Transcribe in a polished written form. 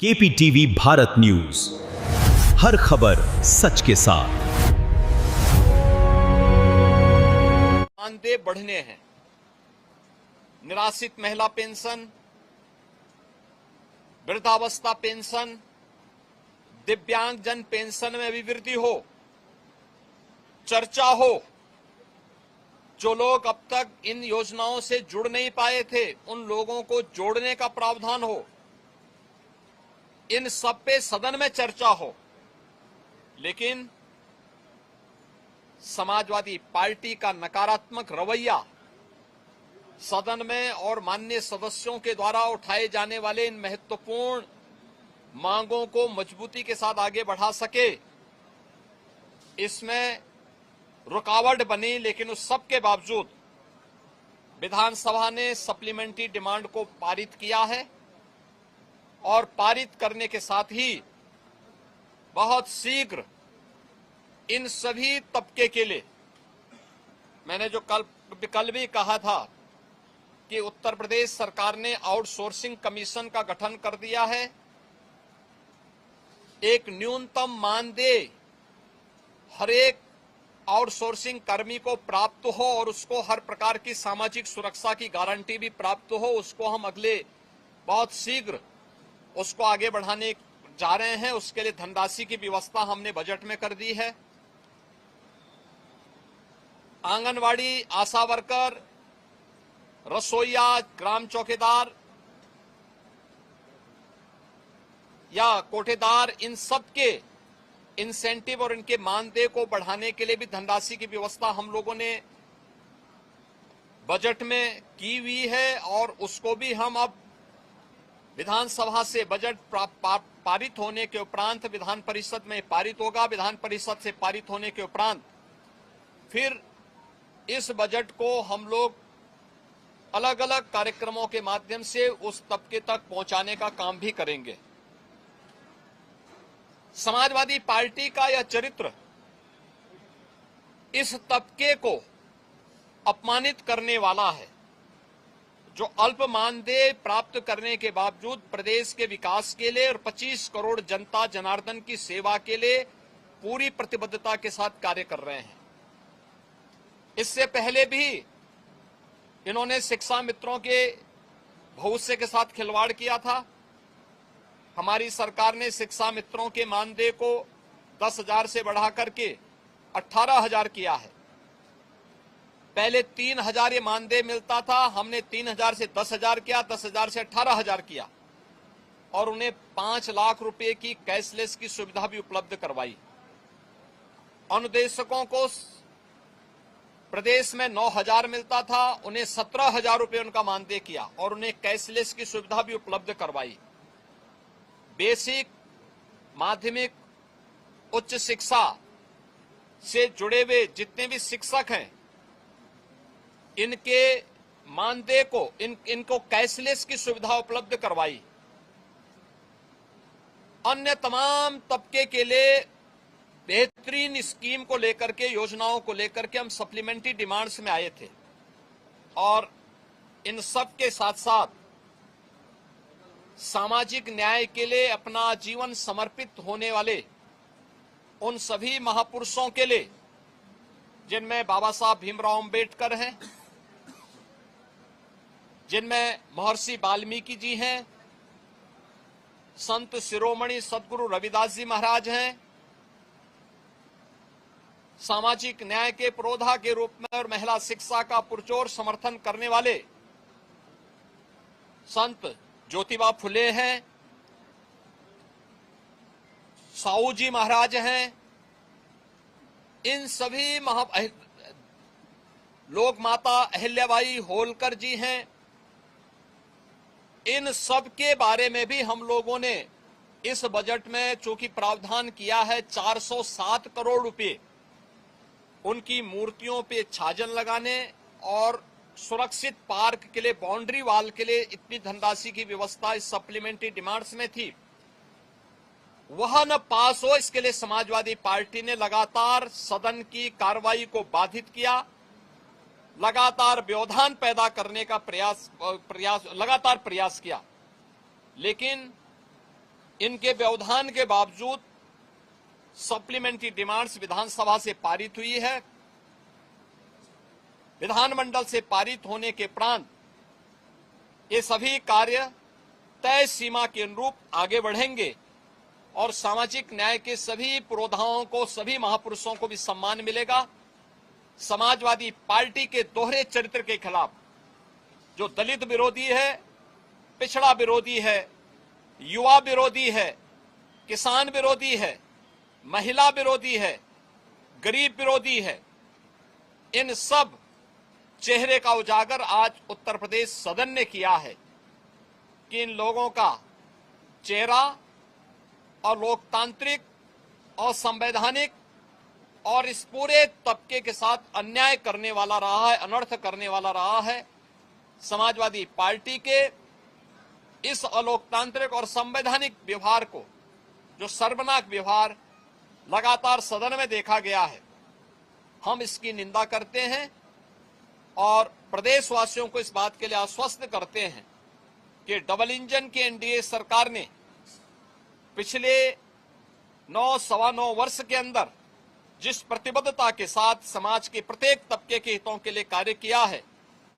केपीटीवी Bharat news, हर खबर सच के साथ। मानदेय बढ़ने हैं। निराश्रित महिला पेंशन, वृद्धावस्था पेंशन, दिव्यांगजन पेंशन में भी वृद्धि हो, चर्चा हो। जो लोग अब तक इन योजनाओं से जुड़ नहीं पाए थे, उन लोगों को जोड़ने का प्रावधान हो। इन सब पे सदन में चर्चा हो। लेकिन समाजवादी पार्टी का नकारात्मक रवैया सदन में और माननीय सदस्यों के द्वारा उठाए जाने वाले इन महत्वपूर्ण मांगों को मजबूती के साथ आगे बढ़ा सके, इसमें रुकावट बनी। लेकिन उस सब के बावजूद विधानसभा ने सप्लीमेंट्री डिमांड को पारित किया है और पारित करने के साथ ही बहुत शीघ्र इन सभी तबके के लिए, मैंने जो कल भी कहा था कि उत्तर प्रदेश सरकार ने आउटसोर्सिंग कमीशन का गठन कर दिया है। एक न्यूनतम मानदेय हर एक आउटसोर्सिंग कर्मी को प्राप्त हो और उसको हर प्रकार की सामाजिक सुरक्षा की गारंटी भी प्राप्त हो, उसको हम अगले बहुत शीघ्र उसको आगे बढ़ाने जा रहे हैं। उसके लिए धनराशि की व्यवस्था हमने बजट में कर दी है। आंगनवाड़ी, आशा वर्कर, रसोईया, ग्राम चौकीदार या कोठेदार, इन सब के इंसेंटिव और इनके मानदेय को बढ़ाने के लिए भी धनराशि की व्यवस्था हम लोगों ने बजट में की हुई है और उसको भी हम अब विधानसभा से बजट पारित होने के उपरांत विधान परिषद में पारित होगा। विधान परिषद से पारित होने के उपरांत फिर इस बजट को हम लोग अलग अलग कार्यक्रमों के माध्यम से उस तबके तक पहुंचाने का काम भी करेंगे। समाजवादी पार्टी का यह चरित्र इस तबके को अपमानित करने वाला है, जो अल्प मानदेय प्राप्त करने के बावजूद प्रदेश के विकास के लिए और 25 करोड़ जनता जनार्दन की सेवा के लिए पूरी प्रतिबद्धता के साथ कार्य कर रहे हैं। इससे पहले भी इन्होंने शिक्षा मित्रों के भविष्य के साथ खिलवाड़ किया था। हमारी सरकार ने शिक्षा मित्रों के मानदेय को 10,000 से बढ़ाकर के 18,000 किया है। पहले 3,000 ये मानदेय मिलता था, हमने 3,000 से 10,000 किया, 10,000 से 18,000 किया और उन्हें 5 लाख रुपए की कैशलेस की सुविधा भी उपलब्ध करवाई। अनुदेशकों को प्रदेश में 9,000 मिलता था, उन्हें 17,000 रुपए उनका मानदेय किया और उन्हें कैशलेस की सुविधा भी उपलब्ध करवाई। बेसिक, माध्यमिक, उच्च शिक्षा से जुड़े हुए जितने भी शिक्षक हैं, इनके मानदेय को इनको कैशलेस की सुविधा उपलब्ध करवाई। अन्य तमाम तबके के लिए बेहतरीन स्कीम को लेकर के, योजनाओं को लेकर के हम सप्लीमेंट्री डिमांड्स में आए थे और इन सब के साथ साथ सामाजिक न्याय के लिए अपना जीवन समर्पित होने वाले उन सभी महापुरुषों के लिए, जिनमें बाबा साहब भीमराव अंबेडकर हैं, जिनमें महर्षि वाल्मीकि जी हैं, संत शिरोमणि सदगुरु रविदास जी महाराज हैं, सामाजिक न्याय के पुरोधा के रूप में और महिला शिक्षा का पुरजोर समर्थन करने वाले संत ज्योतिबा फुले हैं, साहू जी महाराज हैं। इन सभी लोक माता अहिल्याबाई होलकर जी हैं। इन सब के बारे में भी हम लोगों ने इस बजट में चूंकि प्रावधान किया है 407 करोड़ रुपए उनकी मूर्तियों पे छाजन लगाने और सुरक्षित पार्क के लिए, बाउंड्री वॉल के लिए इतनी धनराशि की व्यवस्था इस सप्लीमेंट्री डिमांड्स में थी, वह न पास हो, इसके लिए समाजवादी पार्टी ने लगातार सदन की कार्रवाई को बाधित किया, लगातार व्यवधान पैदा करने का लगातार प्रयास किया। लेकिन इनके व्यवधान के बावजूद सप्लीमेंट्री डिमांड्स विधानसभा से पारित हुई है। विधानमंडल से पारित होने के उपरांत ये सभी कार्य तय सीमा के अनुरूप आगे बढ़ेंगे और सामाजिक न्याय के सभी पुरोधाओं को, सभी महापुरुषों को भी सम्मान मिलेगा। समाजवादी पार्टी के दोहरे चरित्र के खिलाफ, जो दलित विरोधी है, पिछड़ा विरोधी है, युवा विरोधी है, किसान विरोधी है, महिला विरोधी है, गरीब विरोधी है, इन सब चेहरे का उजागर आज उत्तर प्रदेश सदन ने किया है कि इन लोगों का चेहरा और लोकतांत्रिक और संवैधानिक और इस पूरे तबके के साथ अन्याय करने वाला रहा है, अनर्थ करने वाला रहा है। समाजवादी पार्टी के इस अलोकतांत्रिक और संवैधानिक व्यवहार को, जो शर्मनाक व्यवहार लगातार सदन में देखा गया है, हम इसकी निंदा करते हैं और प्रदेशवासियों को इस बात के लिए आश्वस्त करते हैं कि डबल इंजन की एनडीए सरकार ने पिछले 9-9.25 वर्ष के अंदर जिस प्रतिबद्धता के साथ समाज के प्रत्येक तबके के हितों के लिए कार्य किया है,